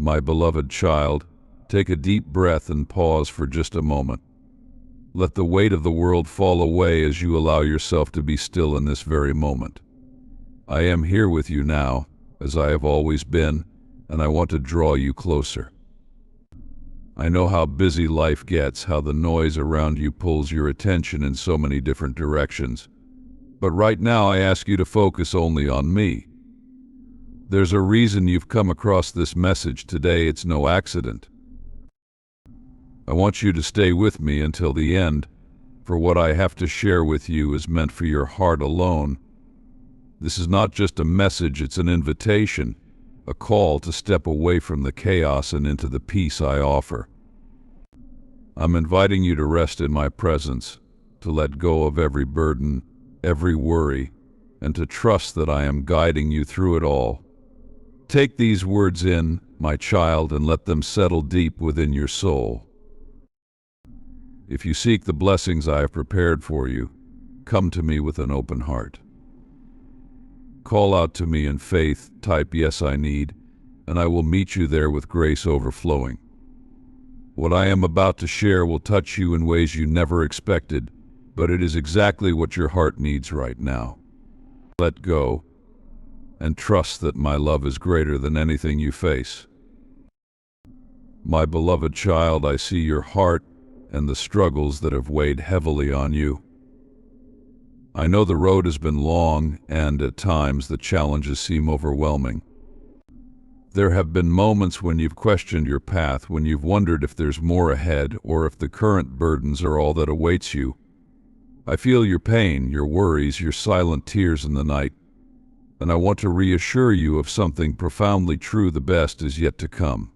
My beloved child, take a deep breath and pause for just a moment. Let the weight of the world fall away as you allow yourself to be still in this very moment. I am here with you now, as I have always been, and I want to draw you closer. I know how busy life gets, how the noise around you pulls your attention in so many different directions. But right now I ask you to focus only on me. There's a reason you've come across this message today. It's no accident. I want you to stay with me until the end, for what I have to share with you is meant for your heart alone. This is not just a message, it's an invitation, a call to step away from the chaos and into the peace I offer. I'm inviting you to rest in my presence, to let go of every burden, every worry, and to trust that I am guiding you through it all. Take these words in, my child, and let them settle deep within your soul. If you seek the blessings I have prepared for you, come to me with an open heart. Call out to me in faith, type "Yes, I need," and I will meet you there with grace overflowing. What I am about to share will touch you in ways you never expected, but it is exactly what your heart needs right now. Let go, and trust that my love is greater than anything you face. My beloved child, I see your heart and the struggles that have weighed heavily on you. I know the road has been long, and at times the challenges seem overwhelming. There have been moments when you've questioned your path, when you've wondered if there's more ahead or if the current burdens are all that awaits you. I feel your pain, your worries, your silent tears in the night, and I want to reassure you of something profoundly true: the best is yet to come.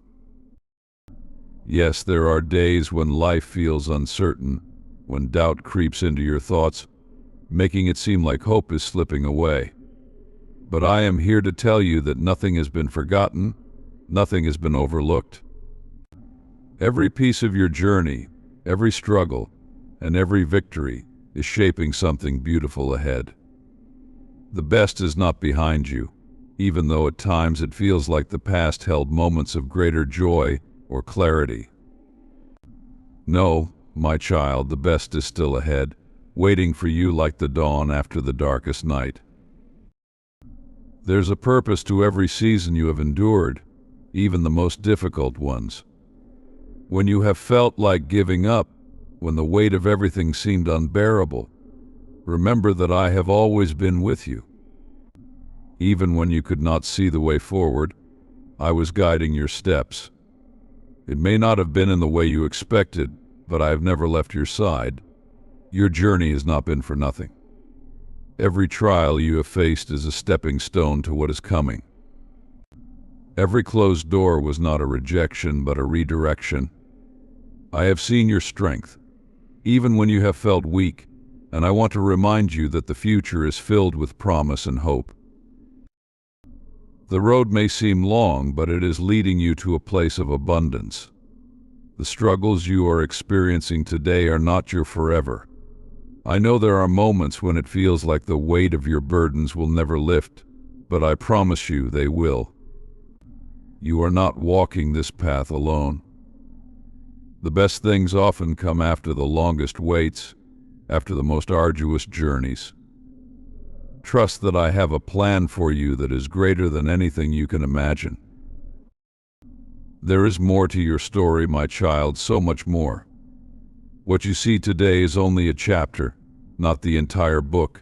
Yes, there are days when life feels uncertain, when doubt creeps into your thoughts, making it seem like hope is slipping away. But I am here to tell you that nothing has been forgotten, nothing has been overlooked. Every piece of your journey, every struggle, and every victory is shaping something beautiful ahead. The best is not behind you, even though at times it feels like the past held moments of greater joy or clarity. No, my child, the best is still ahead, waiting for you like the dawn after the darkest night. There's a purpose to every season you have endured, even the most difficult ones. When you have felt like giving up, when the weight of everything seemed unbearable, remember that I have always been with you. Even when you could not see the way forward, I was guiding your steps. It may not have been in the way you expected, but I have never left your side. Your journey has not been for nothing. Every trial you have faced is a stepping stone to what is coming. Every closed door was not a rejection, but a redirection. I have seen your strength, even when you have felt weak, and I want to remind you that the future is filled with promise and hope. The road may seem long, but it is leading you to a place of abundance. The struggles you are experiencing today are not your forever. I know there are moments when it feels like the weight of your burdens will never lift, but I promise you they will. You are not walking this path alone. The best things often come after the longest waits, after the most arduous journeys. Trust that I have a plan for you that is greater than anything you can imagine. There is more to your story, my child, so much more. What you see today is only a chapter, not the entire book.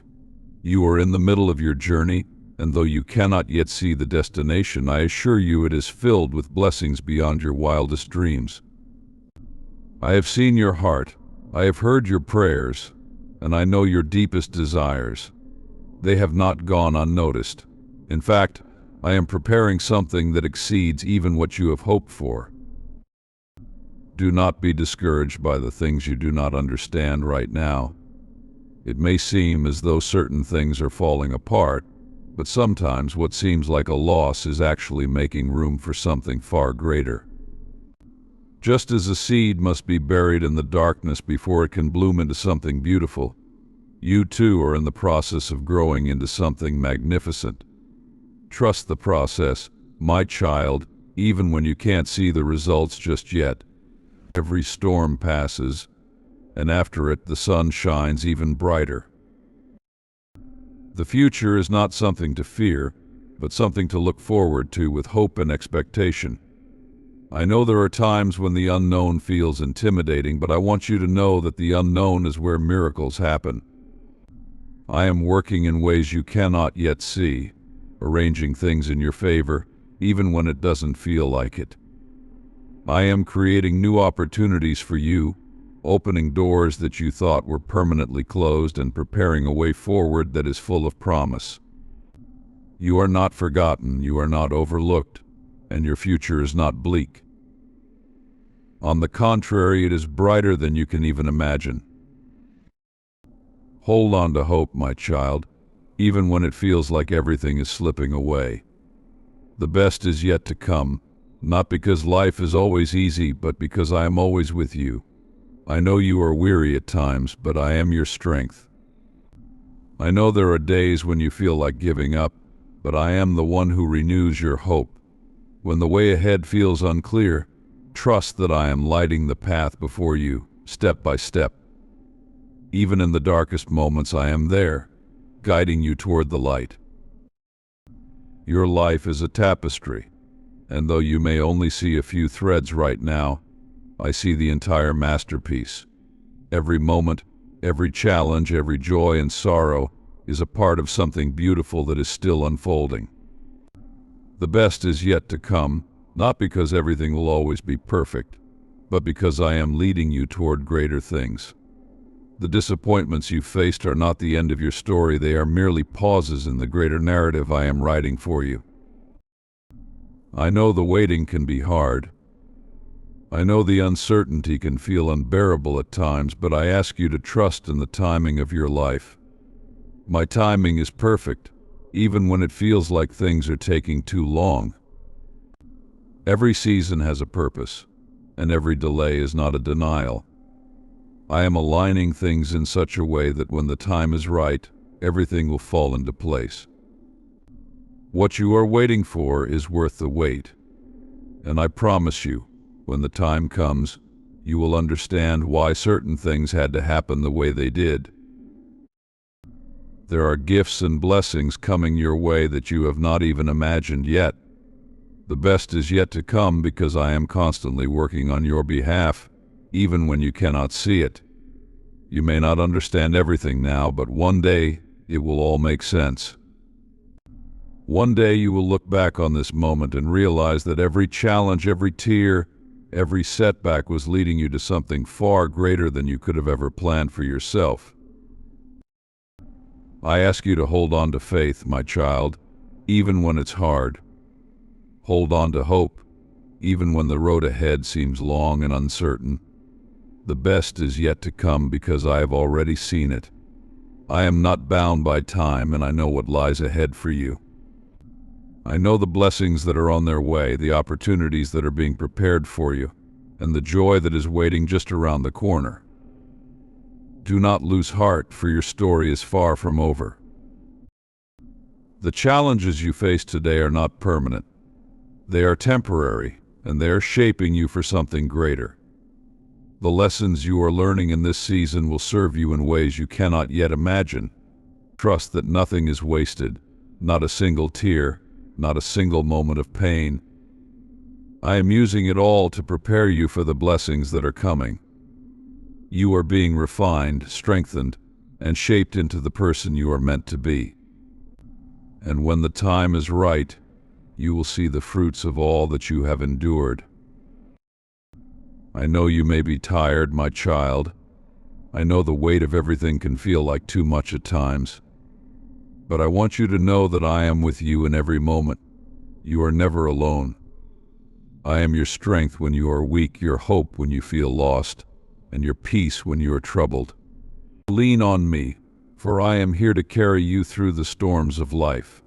You are in the middle of your journey, and though you cannot yet see the destination, I assure you it is filled with blessings beyond your wildest dreams. I have seen your heart, I have heard your prayers, and I know your deepest desires. They have not gone unnoticed. In fact, I am preparing something that exceeds even what you have hoped for. Do not be discouraged by the things you do not understand right now. It may seem as though certain things are falling apart, but sometimes what seems like a loss is actually making room for something far greater. Just as a seed must be buried in the darkness before it can bloom into something beautiful, you too are in the process of growing into something magnificent. Trust the process, my child, even when you can't see the results just yet. Every storm passes, and after it the sun shines even brighter. The future is not something to fear, but something to look forward to with hope and expectation. I know there are times when the unknown feels intimidating, but I want you to know that the unknown is where miracles happen. I am working in ways you cannot yet see, arranging things in your favor, even when it doesn't feel like it. I am creating new opportunities for you, opening doors that you thought were permanently closed and preparing a way forward that is full of promise. You are not forgotten, you are not overlooked, and your future is not bleak. On the contrary, it is brighter than you can even imagine. Hold on to hope, my child, even when it feels like everything is slipping away. The best is yet to come, not because life is always easy, but because I am always with you. I know you are weary at times, but I am your strength. I know there are days when you feel like giving up, but I am the one who renews your hope. When the way ahead feels unclear, trust that I am lighting the path before you, step by step. Even in the darkest moments, I am there, guiding you toward the light. Your life is a tapestry, and though you may only see a few threads right now, I see the entire masterpiece. Every moment, every challenge, every joy and sorrow is a part of something beautiful that is still unfolding. The best is yet to come, not because everything will always be perfect, but because I am leading you toward greater things. The disappointments you faced are not the end of your story, they are merely pauses in the greater narrative I am writing for you. I know the waiting can be hard. I know the uncertainty can feel unbearable at times, but I ask you to trust in the timing of your life. My timing is perfect, even when it feels like things are taking too long. Every season has a purpose, and every delay is not a denial. I am aligning things in such a way that when the time is right, everything will fall into place. What you are waiting for is worth the wait, and I promise you, when the time comes, you will understand why certain things had to happen the way they did. There are gifts and blessings coming your way that you have not even imagined yet. The best is yet to come because I am constantly working on your behalf, even when you cannot see it. You may not understand everything now, but one day it will all make sense. One day you will look back on this moment and realize that every challenge, every tear, every setback was leading you to something far greater than you could have ever planned for yourself. I ask you to hold on to faith, my child, even when it's hard. Hold on to hope, even when the road ahead seems long and uncertain. The best is yet to come because I have already seen it. I am not bound by time, and I know what lies ahead for you. I know the blessings that are on their way, the opportunities that are being prepared for you, and the joy that is waiting just around the corner. Do not lose heart, for your story is far from over. The challenges you face today are not permanent. They are temporary, and they are shaping you for something greater. The lessons you are learning in this season will serve you in ways you cannot yet imagine. Trust that nothing is wasted, not a single tear, not a single moment of pain. I am using it all to prepare you for the blessings that are coming. You are being refined, strengthened, and shaped into the person you are meant to be. And when the time is right, you will see the fruits of all that you have endured. I know you may be tired, my child. I know the weight of everything can feel like too much at times. But I want you to know that I am with you in every moment. You are never alone. I am your strength when you are weak, your hope when you feel lost, and your peace when you are troubled. Lean on me, for I am here to carry you through the storms of life.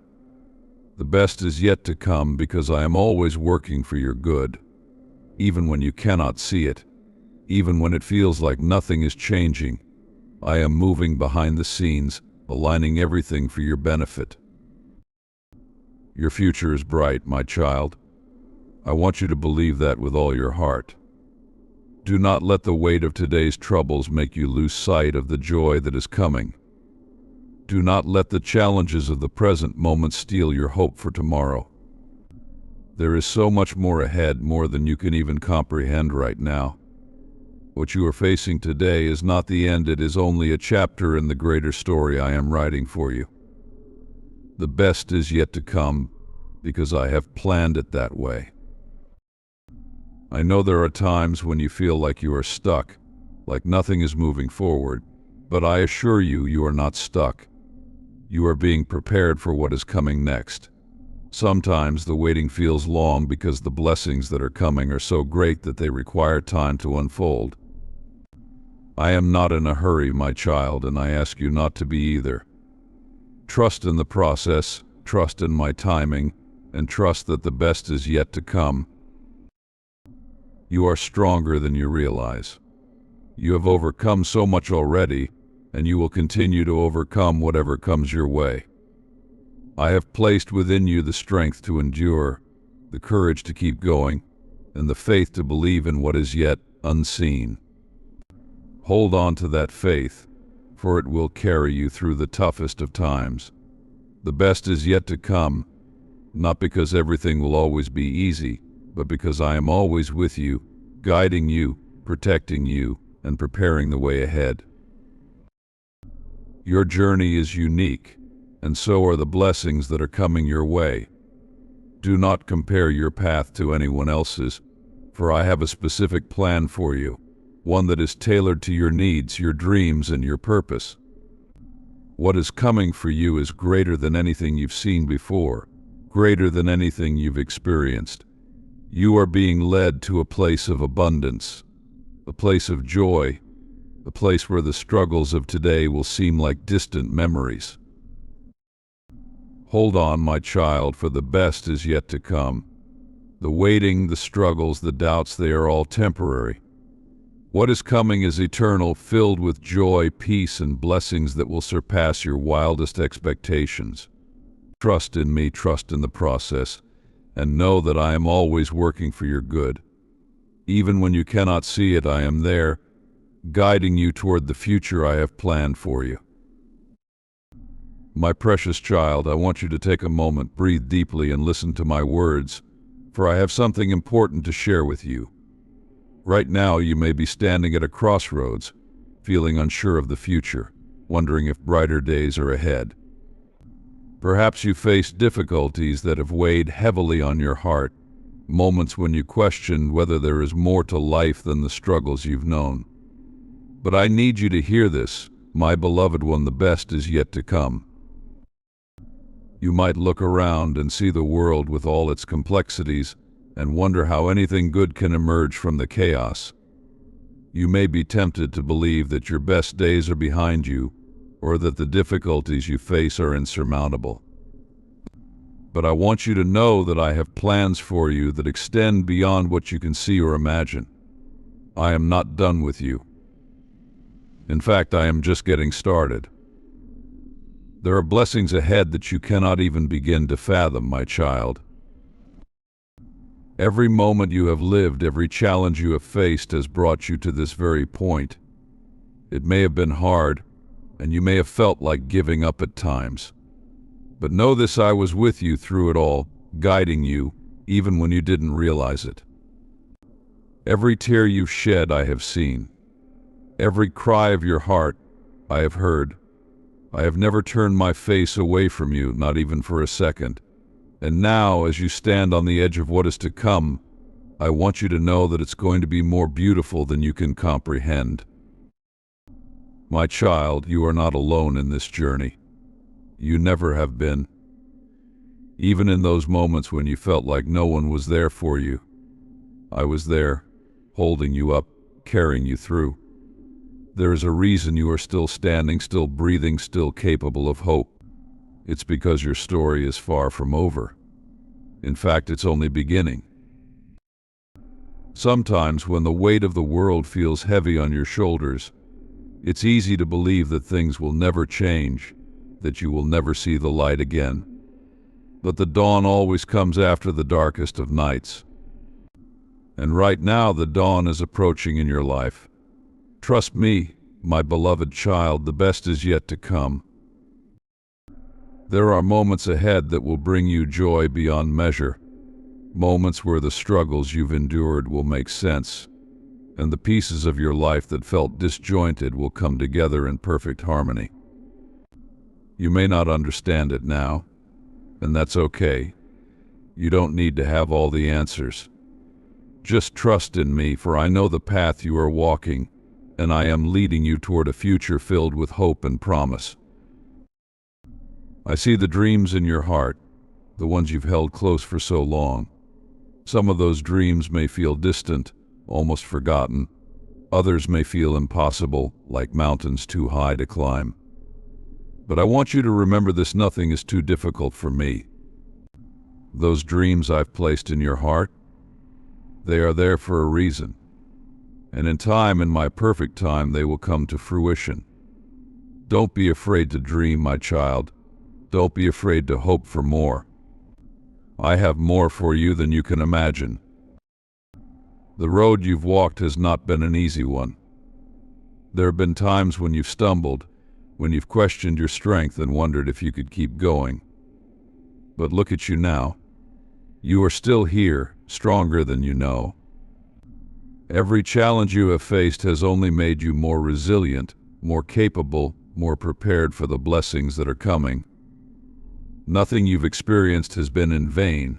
The best is yet to come because I am always working for your good. Even when you cannot see it, even when it feels like nothing is changing, I am moving behind the scenes, aligning everything for your benefit. Your future is bright, my child. I want you to believe that with all your heart. Do not let the weight of today's troubles make you lose sight of the joy that is coming. Do not let the challenges of the present moment steal your hope for tomorrow. There is so much more ahead, more than you can even comprehend right now. What you are facing today is not the end, it is only a chapter in the greater story I am writing for you. The best is yet to come, because I have planned it that way. I know there are times when you feel like you are stuck, like nothing is moving forward, but I assure you, you are not stuck. You are being prepared for what is coming next. Sometimes the waiting feels long because the blessings that are coming are so great that they require time to unfold. I am not in a hurry, my child, and I ask you not to be either. Trust in the process, trust in my timing, and trust that the best is yet to come. You are stronger than you realize. You have overcome so much already, and you will continue to overcome whatever comes your way. I have placed within you the strength to endure, the courage to keep going, and the faith to believe in what is yet unseen. Hold on to that faith, for it will carry you through the toughest of times. The best is yet to come, not because everything will always be easy, but because I am always with you, guiding you, protecting you, and preparing the way ahead. Your journey is unique, and so are the blessings that are coming your way. Do not compare your path to anyone else's, for I have a specific plan for you, one that is tailored to your needs, your dreams, and your purpose. What is coming for you is greater than anything you've seen before, greater than anything you've experienced. You are being led to a place of abundance, a place of joy, a place where the struggles of today will seem like distant memories. Hold on, my child, for the best is yet to come. The waiting, the struggles, the doubts, they are all temporary. What is coming is eternal, filled with joy, peace, and blessings that will surpass your wildest expectations. Trust in me, trust in the process, and know that I am always working for your good. Even when you cannot see it, I am there, guiding you toward the future I have planned for you. My precious child, I want you to take a moment, breathe deeply, and listen to my words, for I have something important to share with you. Right now, you may be standing at a crossroads, feeling unsure of the future, wondering if brighter days are ahead. Perhaps you face difficulties that have weighed heavily on your heart, moments when you question whether there is more to life than the struggles you've known. But I need you to hear this, my beloved one, the best is yet to come. You might look around and see the world with all its complexities and wonder how anything good can emerge from the chaos. You may be tempted to believe that your best days are behind you, or that the difficulties you face are insurmountable. But I want you to know that I have plans for you that extend beyond what you can see or imagine. I am not done with you. In fact, I am just getting started. There are blessings ahead that you cannot even begin to fathom, my child. Every moment you have lived, every challenge you have faced has brought you to this very point. It may have been hard, and you may have felt like giving up at times. But know this, I was with you through it all, guiding you, even when you didn't realize it. Every tear you've shed I have seen. Every cry of your heart I have heard. I have never turned my face away from you, not even for a second. And now, as you stand on the edge of what is to come, I want you to know that it's going to be more beautiful than you can comprehend. My child, you are not alone in this journey. You never have been. Even in those moments when you felt like no one was there for you, I was there, holding you up, carrying you through. There is a reason you are still standing, still breathing, still capable of hope. It's because your story is far from over. In fact, it's only beginning. Sometimes when the weight of the world feels heavy on your shoulders, it's easy to believe that things will never change, that you will never see the light again. But the dawn always comes after the darkest of nights. And right now, the dawn is approaching in your life. Trust me, my beloved child, the best is yet to come. There are moments ahead that will bring you joy beyond measure, moments where the struggles you've endured will make sense, and the pieces of your life that felt disjointed will come together in perfect harmony. You may not understand it now, and that's okay. You don't need to have all the answers. Just trust in me, for I know the path you are walking, and I am leading you toward a future filled with hope and promise. I see the dreams in your heart, the ones you've held close for so long. Some of those dreams may feel distant, almost forgotten. Others may feel impossible, like mountains too high to climb. But I want you to remember this: nothing is too difficult for me. Those dreams I've placed in your heart, they are there for a reason. And in time, in my perfect time, they will come to fruition. Don't be afraid to dream, my child. Don't be afraid to hope for more. I have more for you than you can imagine. The road you've walked has not been an easy one. There have been times when you've stumbled, when you've questioned your strength and wondered if you could keep going. But look at you now. You are still here, stronger than you know. Every challenge you have faced has only made you more resilient, more capable, more prepared for the blessings that are coming. Nothing you've experienced has been in vain.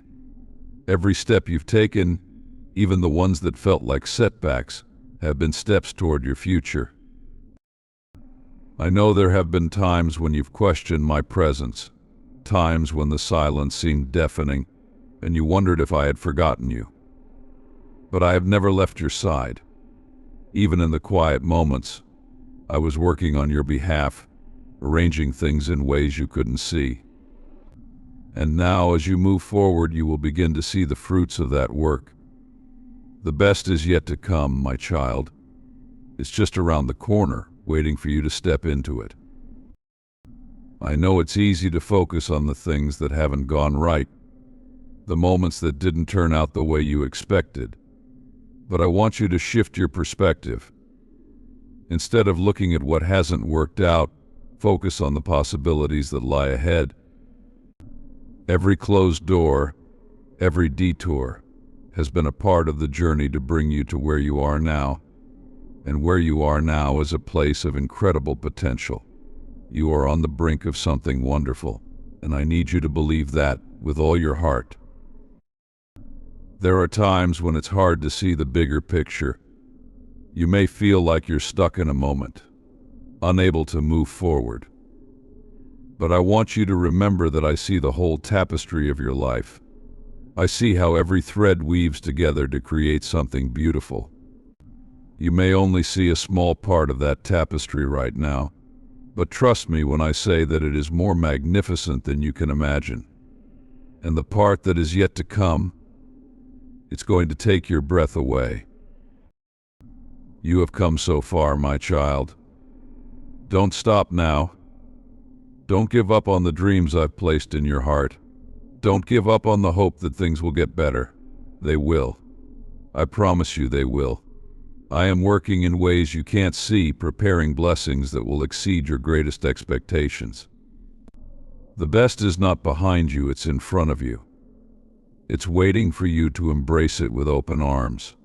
Every step you've taken, even the ones that felt like setbacks, have been steps toward your future. I know there have been times when you've questioned my presence, times when the silence seemed deafening, and you wondered if I had forgotten you. But I have never left your side. Even in the quiet moments, I was working on your behalf, arranging things in ways you couldn't see. And now, as you move forward, you will begin to see the fruits of that work. The best is yet to come, my child. It's just around the corner, waiting for you to step into it. I know it's easy to focus on the things that haven't gone right, the moments that didn't turn out the way you expected. But I want you to shift your perspective. Instead of looking at what hasn't worked out, focus on the possibilities that lie ahead. Every closed door, every detour, has been a part of the journey to bring you to where you are now. And where you are now is a place of incredible potential. You are on the brink of something wonderful, and I need you to believe that with all your heart. There are times when it's hard to see the bigger picture. You may feel like you're stuck in a moment, unable to move forward. But I want you to remember that I see the whole tapestry of your life. I see how every thread weaves together to create something beautiful. You may only see a small part of that tapestry right now, but trust me when I say that it is more magnificent than you can imagine. And the part that is yet to come, it's going to take your breath away. You have come so far, my child. Don't stop now. Don't give up on the dreams I've placed in your heart. Don't give up on the hope that things will get better. They will. I promise you they will. I am working in ways you can't see, preparing blessings that will exceed your greatest expectations. The best is not behind you, it's in front of you. It's waiting for you to embrace it with open arms.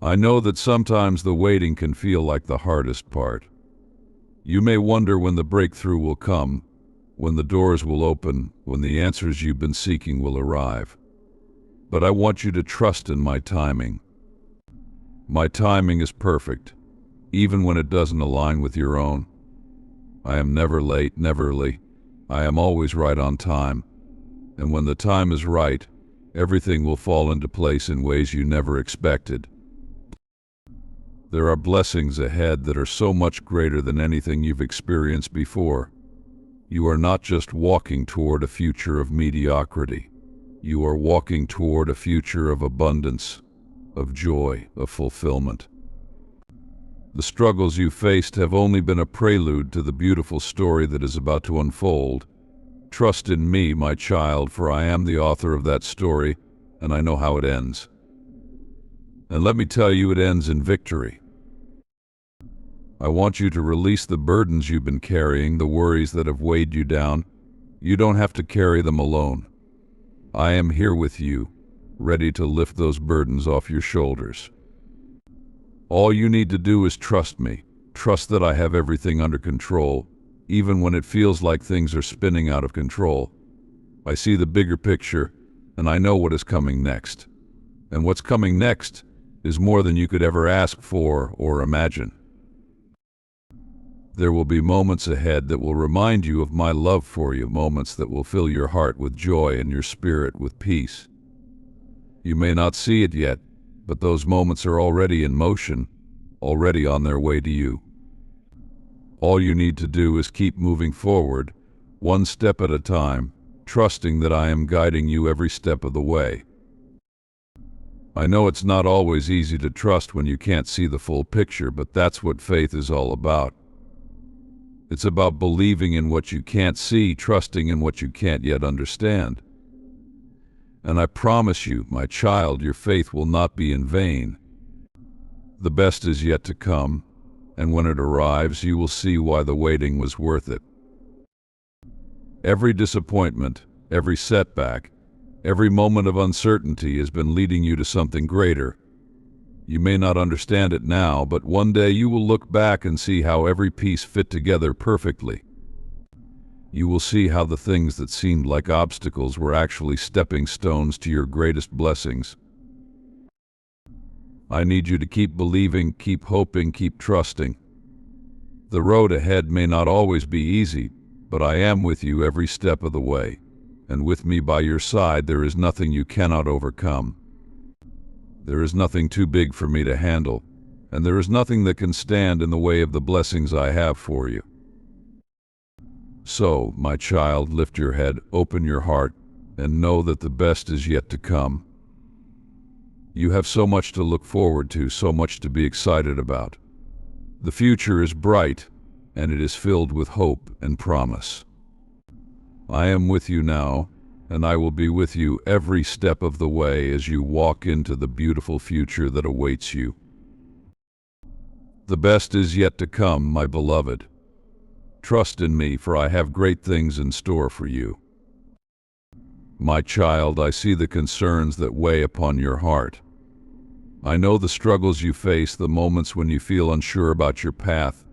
I know that sometimes the waiting can feel like the hardest part. You may wonder when the breakthrough will come, when the doors will open, when the answers you've been seeking will arrive. But I want you to trust in my timing. My timing is perfect, even when it doesn't align with your own. I am never late, never early. I am always right on time. And when the time is right, everything will fall into place in ways you never expected. There are blessings ahead that are so much greater than anything you've experienced before. You are not just walking toward a future of mediocrity. You are walking toward a future of abundance, of joy, of fulfillment. The struggles you faced have only been a prelude to the beautiful story that is about to unfold. Trust in me, my child, for I am the author of that story, and I know how it ends. And let me tell you, it ends in victory. I want you to release the burdens you've been carrying, the worries that have weighed you down. You don't have to carry them alone. I am here with you, ready to lift those burdens off your shoulders. All you need to do is trust me. Trust that I have everything under control, even when it feels like things are spinning out of control. I see the bigger picture, and I know what is coming next. And what's coming next is more than you could ever ask for or imagine. There will be moments ahead that will remind you of my love for you, moments that will fill your heart with joy and your spirit with peace. You may not see it yet, but those moments are already in motion, already on their way to you. All you need to do is keep moving forward, one step at a time, trusting that I am guiding you every step of the way. I know it's not always easy to trust when you can't see the full picture, but that's what faith is all about. It's about believing in what you can't see, trusting in what you can't yet understand. And I promise you, my child, your faith will not be in vain. The best is yet to come, and when it arrives, you will see why the waiting was worth it. Every disappointment, every setback, every moment of uncertainty has been leading you to something greater. You may not understand it now, but one day you will look back and see how every piece fit together perfectly. You will see how the things that seemed like obstacles were actually stepping stones to your greatest blessings. I need you to keep believing, keep hoping, keep trusting. The road ahead may not always be easy, but I am with you every step of the way. And with me by your side, there is nothing you cannot overcome. There is nothing too big for me to handle, and there is nothing that can stand in the way of the blessings I have for you. So, my child, lift your head, open your heart, and know that the best is yet to come. You have so much to look forward to, so much to be excited about. The future is bright, and it is filled with hope and promise. I am with you now, and I will be with you every step of the way as you walk into the beautiful future that awaits you. The best is yet to come, my beloved. Trust in me, for I have great things in store for you. My child, I see the concerns that weigh upon your heart. I know the struggles you face, the moments when you feel unsure about your path,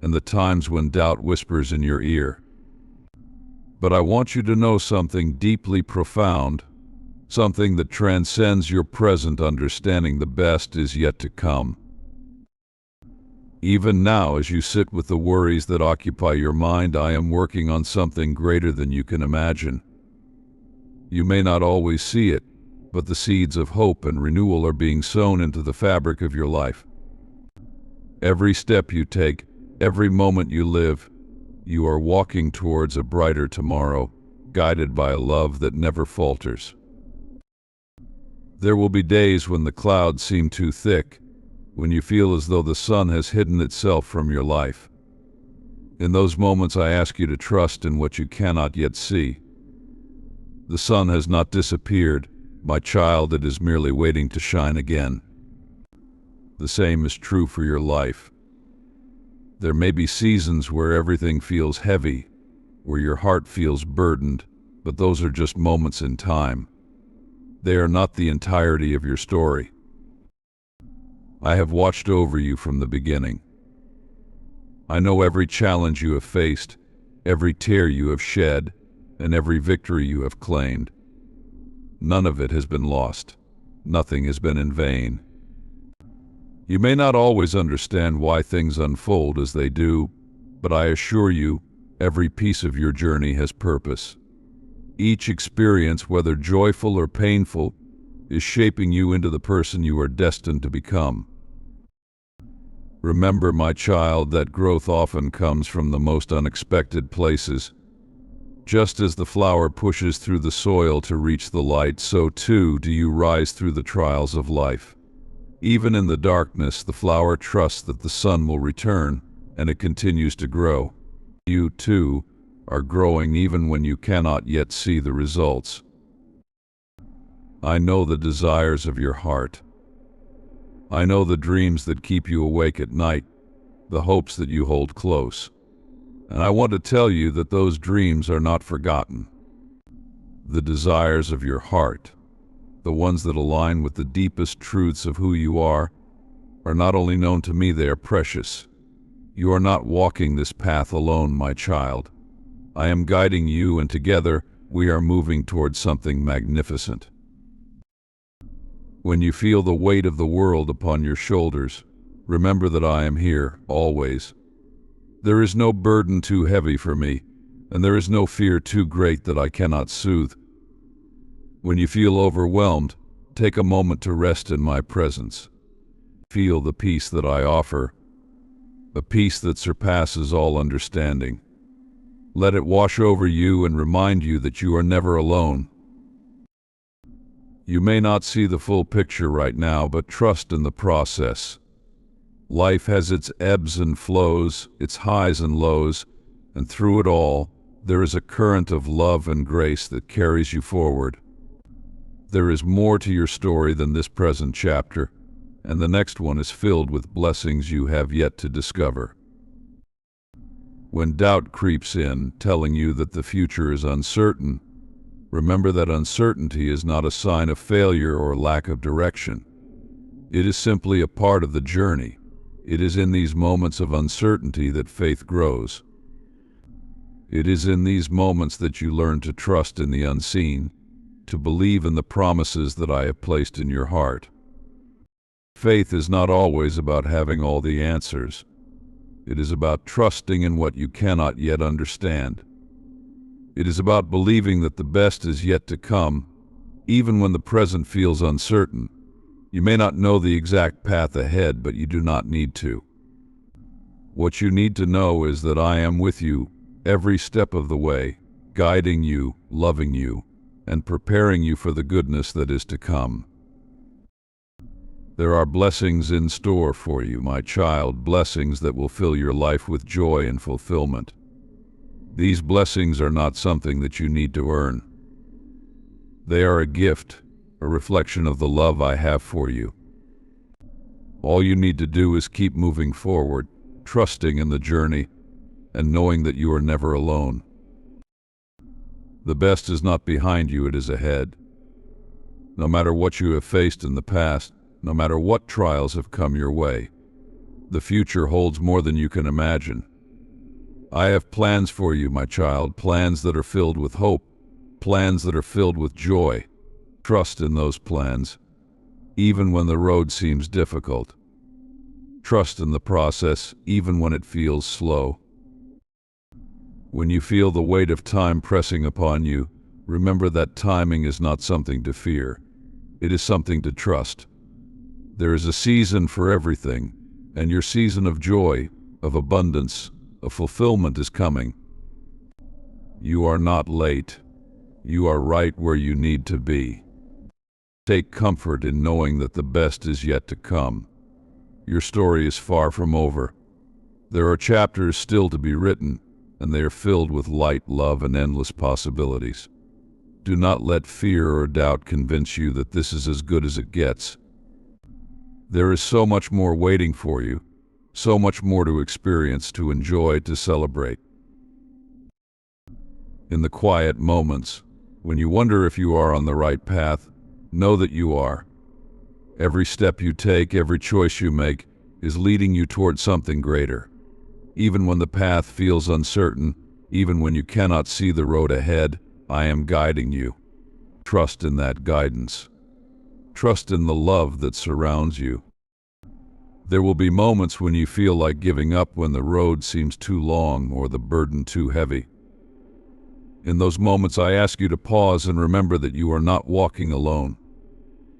and the times when doubt whispers in your ear. But I want you to know something deeply profound, something that transcends your present understanding. The best is yet to come. Even now, as you sit with the worries that occupy your mind, I am working on something greater than you can imagine. You may not always see it, but the seeds of hope and renewal are being sown into the fabric of your life. Every step you take, every moment you live, you are walking towards a brighter tomorrow, guided by a love that never falters. There will be days when the clouds seem too thick, when you feel as though the sun has hidden itself from your life. In those moments, I ask you to trust in what you cannot yet see. The sun has not disappeared, my child, it is merely waiting to shine again. The same is true for your life. There may be seasons where everything feels heavy, where your heart feels burdened, but those are just moments in time. They are not the entirety of your story. I have watched over you from the beginning. I know every challenge you have faced, every tear you have shed, and every victory you have claimed. None of it has been lost. Nothing has been in vain. You may not always understand why things unfold as they do, but I assure you, every piece of your journey has purpose. Each experience, whether joyful or painful, is shaping you into the person you are destined to become. Remember, my child, that growth often comes from the most unexpected places. Just as the flower pushes through the soil to reach the light, so too do you rise through the trials of life. Even in the darkness, the flower trusts that the sun will return, and it continues to grow. You, too, are growing even when you cannot yet see the results. I know the desires of your heart. I know the dreams that keep you awake at night, the hopes that you hold close. And I want to tell you that those dreams are not forgotten. The desires of your heart, the ones that align with the deepest truths of who you are not only known to me, they are precious. You are not walking this path alone, my child. I am guiding you, and together we are moving towards something magnificent. When you feel the weight of the world upon your shoulders, remember that I am here, always. There is no burden too heavy for me, and there is no fear too great that I cannot soothe. When you feel overwhelmed, take a moment to rest in my presence. Feel the peace that I offer, a peace that surpasses all understanding. Let it wash over you and remind you that you are never alone. You may not see the full picture right now, but trust in the process. Life has its ebbs and flows, its highs and lows, and through it all, there is a current of love and grace that carries you forward. There is more to your story than this present chapter, and the next one is filled with blessings you have yet to discover. When doubt creeps in, telling you that the future is uncertain, remember that uncertainty is not a sign of failure or lack of direction. It is simply a part of the journey. It is in these moments of uncertainty that faith grows. It is in these moments that you learn to trust in the unseen, to believe in the promises that I have placed in your heart. Faith is not always about having all the answers. It is about trusting in what you cannot yet understand. It is about believing that the best is yet to come, even when the present feels uncertain. You may not know the exact path ahead, but you do not need to. What you need to know is that I am with you every step of the way, guiding you, loving you, and preparing you for the goodness that is to come. There are blessings in store for you, my child, blessings that will fill your life with joy and fulfillment. These blessings are not something that you need to earn. They are a gift, a reflection of the love I have for you. All you need to do is keep moving forward, trusting in the journey, and knowing that you are never alone. The best is not behind you, it is ahead. No matter what you have faced in the past, no matter what trials have come your way, the future holds more than you can imagine. I have plans for you, my child, plans that are filled with hope, plans that are filled with joy. Trust in those plans, even when the road seems difficult. Trust in the process, even when it feels slow. When you feel the weight of time pressing upon you, remember that timing is not something to fear. It is something to trust. There is a season for everything, and your season of joy, of abundance, of fulfillment is coming. You are not late. You are right where you need to be. Take comfort in knowing that the best is yet to come. Your story is far from over. There are chapters still to be written, and they are filled with light, love, and endless possibilities. Do not let fear or doubt convince you that this is as good as it gets. There is so much more waiting for you, so much more to experience, to enjoy, to celebrate. In the quiet moments, when you wonder if you are on the right path, know that you are. Every step you take, every choice you make, is leading you toward something greater. Even when the path feels uncertain, even when you cannot see the road ahead, I am guiding you. Trust in that guidance. Trust in the love that surrounds you. There will be moments when you feel like giving up, when the road seems too long or the burden too heavy. In those moments, I ask you to pause and remember that you are not walking alone.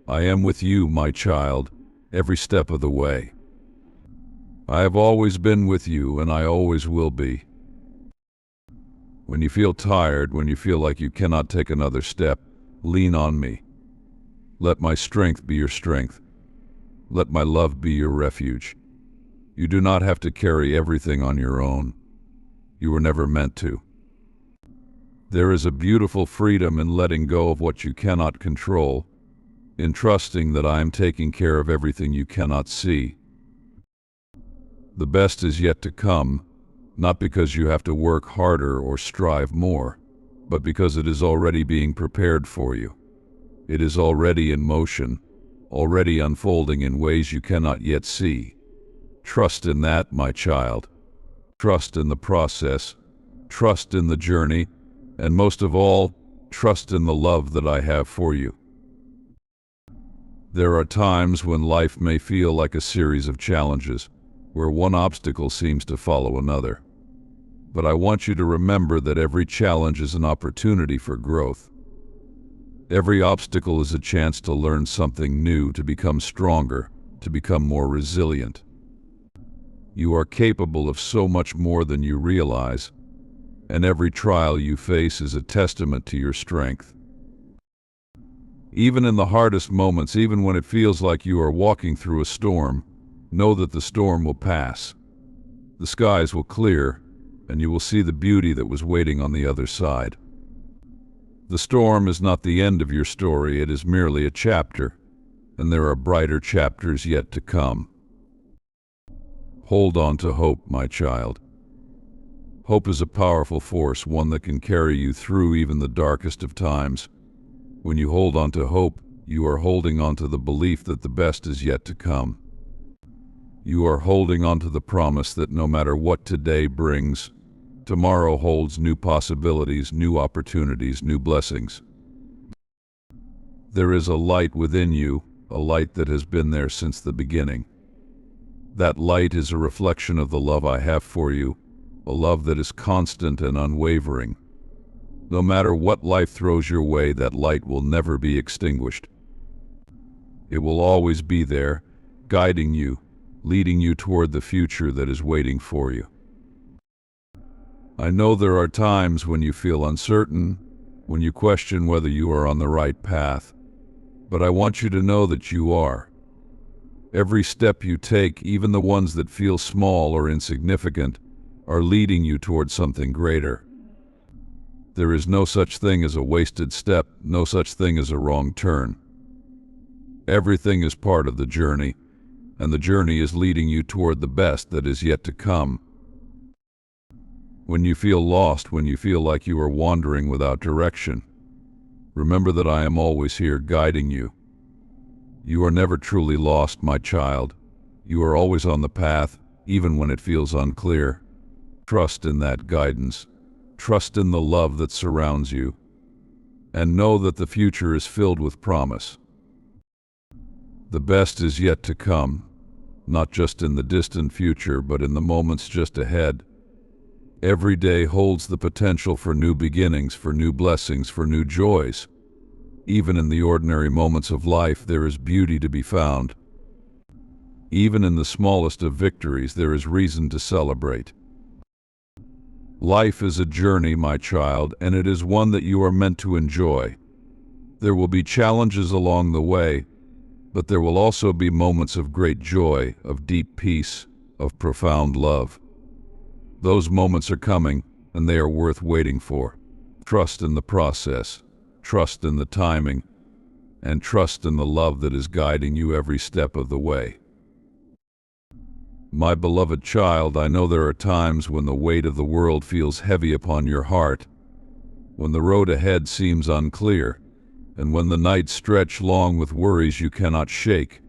I am with you, my child, every step of the way. I have always been with you, and I always will be. When you feel tired, when you feel like you cannot take another step, lean on me. Let my strength be your strength. Let my love be your refuge. You do not have to carry everything on your own. You were never meant to. There is a beautiful freedom in letting go of what you cannot control, in trusting that I am taking care of everything you cannot see. The best is yet to come, not because you have to work harder or strive more, but because it is already being prepared for you. It is already in motion, already unfolding in ways you cannot yet see. Trust in that, my child. Trust in the process, trust in the journey, and most of all, trust in the love that I have for you. There are times when life may feel like a series of challenges, where one obstacle seems to follow another. But I want you to remember that every challenge is an opportunity for growth. Every obstacle is a chance to learn something new, to become stronger, to become more resilient. You are capable of so much more than you realize, and every trial you face is a testament to your strength. Even in the hardest moments, even when it feels like you are walking through a storm, know that the storm will pass. The skies will clear, and you will see the beauty that was waiting on the other side. The storm is not the end of your story, it is merely a chapter, and there are brighter chapters yet to come. Hold on to hope, my child. Hope is a powerful force, one that can carry you through even the darkest of times. When you hold on to hope, you are holding on to the belief that the best is yet to come. You are holding on to the promise that no matter what today brings, tomorrow holds new possibilities, new opportunities, new blessings. There is a light within you, a light that has been there since the beginning. That light is a reflection of the love I have for you, a love that is constant and unwavering. No matter what life throws your way, that light will never be extinguished. It will always be there, guiding you, leading you toward the future that is waiting for you. I know there are times when you feel uncertain, when you question whether you are on the right path, but I want you to know that you are. Every step you take, even the ones that feel small or insignificant, are leading you toward something greater. There is no such thing as a wasted step, no such thing as a wrong turn. Everything is part of the journey, and the journey is leading you toward the best that is yet to come. When you feel lost, when you feel like you are wandering without direction, remember that I am always here guiding you. You are never truly lost, my child. You are always on the path, even when it feels unclear. Trust in that guidance. Trust in the love that surrounds you. And know that the future is filled with promise. The best is yet to come, not just in the distant future, but in the moments just ahead. Every day holds the potential for new beginnings, for new blessings, for new joys. Even in the ordinary moments of life, there is beauty to be found. Even in the smallest of victories, there is reason to celebrate. Life is a journey, my child, and it is one that you are meant to enjoy. There will be challenges along the way, but there will also be moments of great joy, of deep peace, of profound love. Those moments are coming, and they are worth waiting for. Trust in the process, trust in the timing, and trust in the love that is guiding you every step of the way. My beloved child, I know there are times when the weight of the world feels heavy upon your heart, when the road ahead seems unclear, and when the nights stretch long with worries you cannot shake.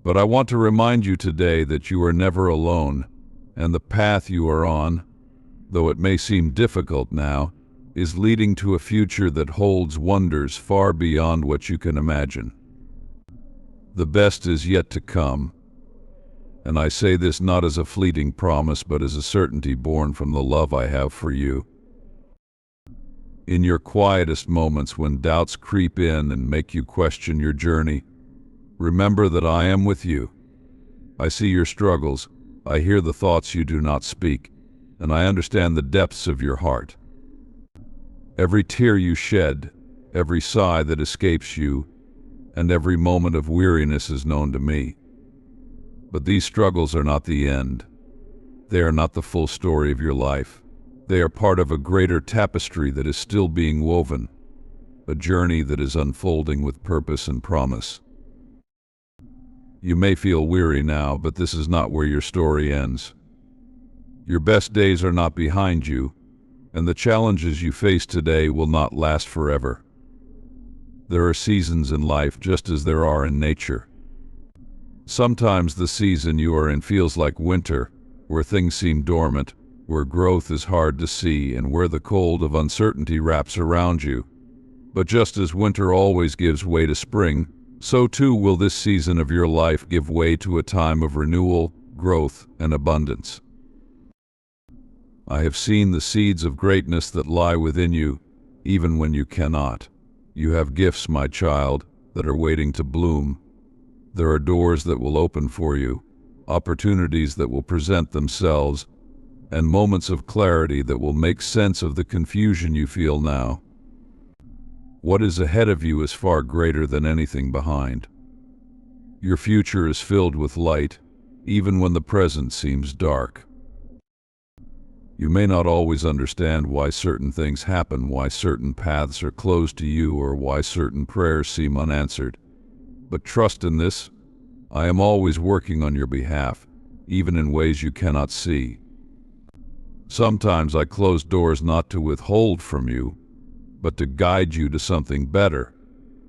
But I want to remind you today that you are never alone, and the path you are on, though it may seem difficult now, is leading to a future that holds wonders far beyond what you can imagine. The best is yet to come, and I say this not as a fleeting promise, but as a certainty born from the love I have for you. In your quietest moments, when doubts creep in and make you question your journey, remember that I am with you. I see your struggles, I hear the thoughts you do not speak, and I understand the depths of your heart. Every tear you shed, every sigh that escapes you, and every moment of weariness is known to me. But these struggles are not the end. They are not the full story of your life. They are part of a greater tapestry that is still being woven, a journey that is unfolding with purpose and promise. You may feel weary now, but this is not where your story ends. Your best days are not behind you, and the challenges you face today will not last forever. There are seasons in life just as there are in nature. Sometimes the season you are in feels like winter, where things seem dormant, where growth is hard to see, and where the cold of uncertainty wraps around you. But just as winter always gives way to spring, so too will this season of your life give way to a time of renewal, growth, and abundance. I have seen the seeds of greatness that lie within you, even when you cannot. You have gifts, my child, that are waiting to bloom. There are doors that will open for you, opportunities that will present themselves, and moments of clarity that will make sense of the confusion you feel now. What is ahead of you is far greater than anything behind. Your future is filled with light, even when the present seems dark. You may not always understand why certain things happen, why certain paths are closed to you, or why certain prayers seem unanswered. But trust in this: I am always working on your behalf, even in ways you cannot see. Sometimes I close doors not to withhold from you, but to guide you to something better,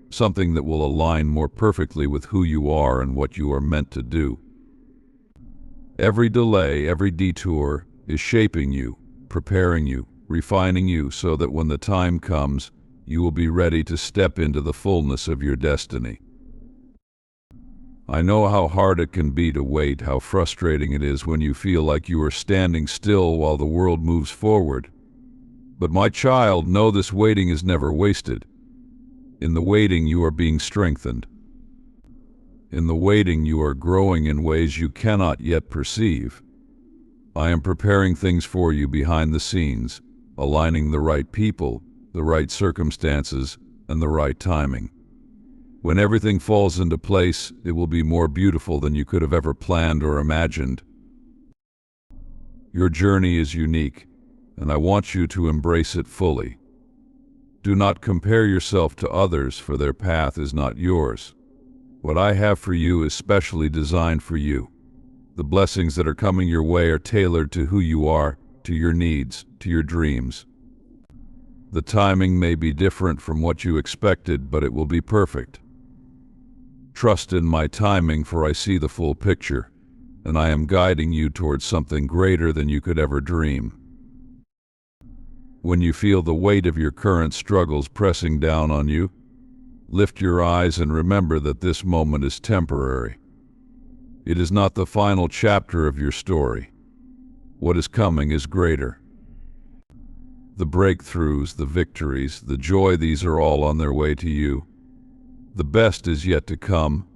something that will align more perfectly with who you are and what you are meant to do. Every delay, every detour is shaping you, preparing you, refining you so that when the time comes, you will be ready to step into the fullness of your destiny. I know how hard it can be to wait, how frustrating it is when you feel like you are standing still while the world moves forward. But my child, know this waiting is never wasted. In the waiting, you are being strengthened. In the waiting, you are growing in ways you cannot yet perceive. I am preparing things for you behind the scenes, aligning the right people, the right circumstances, and the right timing. When everything falls into place, it will be more beautiful than you could have ever planned or imagined. Your journey is unique, and I want you to embrace it fully. Do not compare yourself to others, for their path is not yours. What I have for you is specially designed for you. The blessings that are coming your way are tailored to who you are, to your needs, to your dreams. The timing may be different from what you expected, but it will be perfect. Trust in my timing, for I see the full picture, and I am guiding you towards something greater than you could ever dream. When you feel the weight of your current struggles pressing down on you, lift your eyes and remember that this moment is temporary. It is not the final chapter of your story. What is coming is greater. The breakthroughs, the victories, the joy, these are all on their way to you. The best is yet to come,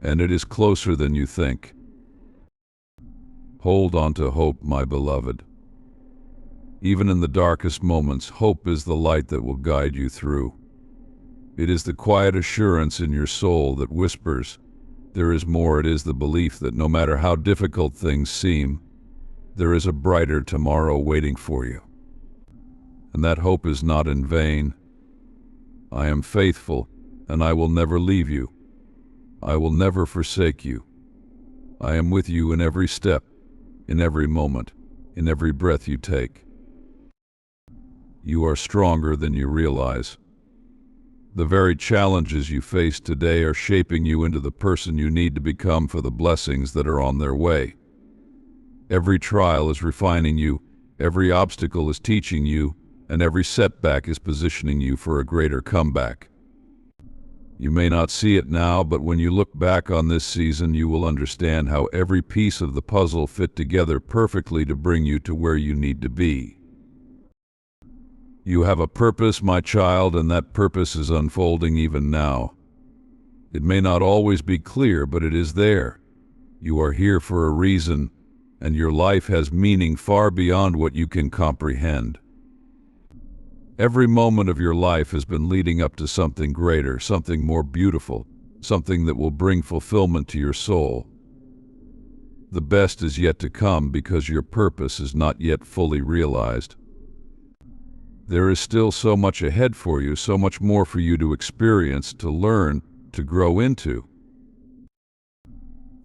and it is closer than you think. Hold on to hope, my beloved. Even in the darkest moments, hope is the light that will guide you through. It is the quiet assurance in your soul that whispers, there is more. It is the belief that no matter how difficult things seem, there is a brighter tomorrow waiting for you. And that hope is not in vain. I am faithful, and I will never leave you. I will never forsake you. I am with you in every step, in every moment, in every breath you take. You are stronger than you realize. The very challenges you face today are shaping you into the person you need to become for the blessings that are on their way. Every trial is refining you, every obstacle is teaching you, and every setback is positioning you for a greater comeback. You may not see it now, but when you look back on this season, you will understand how every piece of the puzzle fit together perfectly to bring you to where you need to be. You have a purpose, my child, and that purpose is unfolding even now. It may not always be clear, but it is there. You are here for a reason, and your life has meaning far beyond what you can comprehend. Every moment of your life has been leading up to something greater, something more beautiful, something that will bring fulfillment to your soul. The best is yet to come because your purpose is not yet fully realized. There is still so much ahead for you, so much more for you to experience, to learn, to grow into.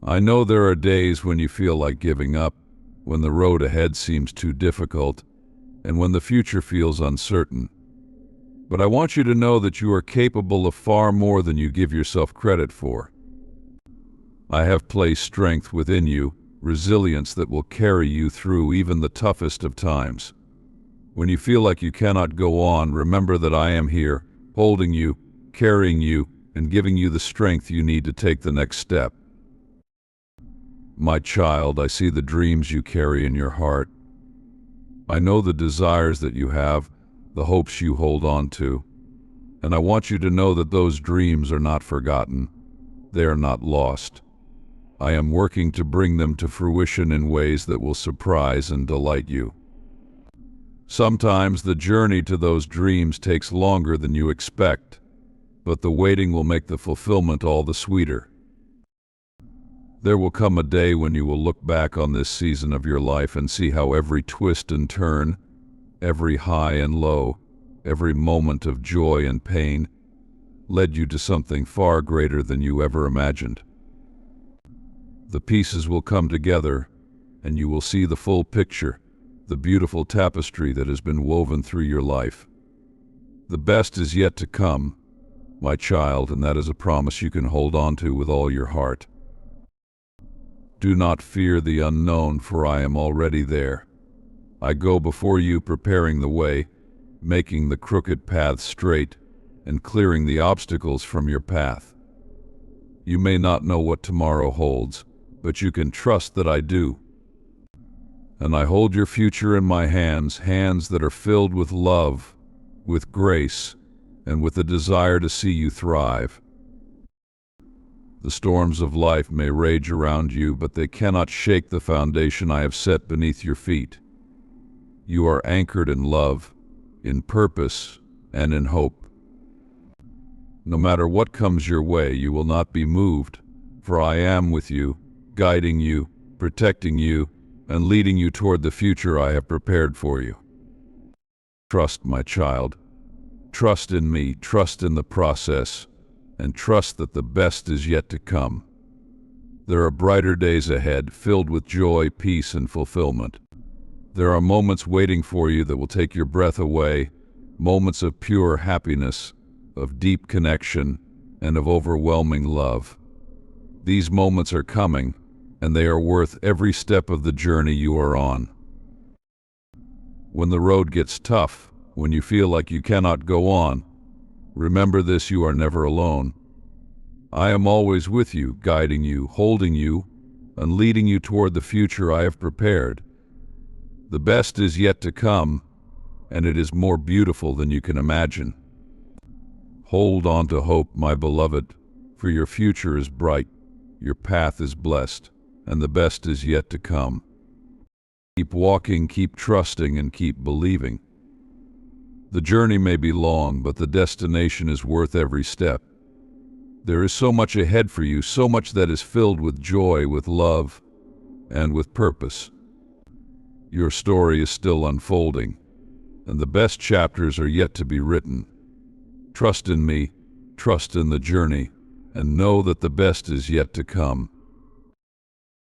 I know there are days when you feel like giving up, when the road ahead seems too difficult, and when the future feels uncertain. But I want you to know that you are capable of far more than you give yourself credit for. I have placed strength within you, resilience that will carry you through even the toughest of times. When you feel like you cannot go on, remember that I am here, holding you, carrying you, and giving you the strength you need to take the next step. My child, I see the dreams you carry in your heart. I know the desires that you have, the hopes you hold on to, and I want you to know that those dreams are not forgotten. They are not lost. I am working to bring them to fruition in ways that will surprise and delight you. Sometimes the journey to those dreams takes longer than you expect, but the waiting will make the fulfillment all the sweeter. There will come a day when you will look back on this season of your life and see how every twist and turn, every high and low, every moment of joy and pain led you to something far greater than you ever imagined. The pieces will come together, and you will see the full picture, the beautiful tapestry that has been woven through your life. The best is yet to come, my child, and that is a promise you can hold on to with all your heart. Do not fear the unknown, for I am already there. I go before you, preparing the way, making the crooked path straight, and clearing the obstacles from your path. You may not know what tomorrow holds, but you can trust that I do. And I hold your future in my hands, hands that are filled with love, with grace, and with a desire to see you thrive. The storms of life may rage around you, but they cannot shake the foundation I have set beneath your feet. You are anchored in love, in purpose, and in hope. No matter what comes your way, you will not be moved, for I am with you, guiding you, protecting you, and leading you toward the future I have prepared for you. Trust, my child. Trust in me, trust in the process, and trust that the best is yet to come. There are brighter days ahead, filled with joy, peace, and fulfillment. There are moments waiting for you that will take your breath away, moments of pure happiness, of deep connection, and of overwhelming love. These moments are coming, and they are worth every step of the journey you are on. When the road gets tough, when you feel like you cannot go on, remember this: you are never alone. I am always with you, guiding you, holding you, and leading you toward the future I have prepared. The best is yet to come, and it is more beautiful than you can imagine. Hold on to hope, my beloved, for your future is bright, your path is blessed, and the best is yet to come. Keep walking, keep trusting, and keep believing. The journey may be long, but the destination is worth every step. There is so much ahead for you, so much that is filled with joy, with love, and with purpose. Your story is still unfolding, and the best chapters are yet to be written. Trust in me, trust in the journey, and know that the best is yet to come.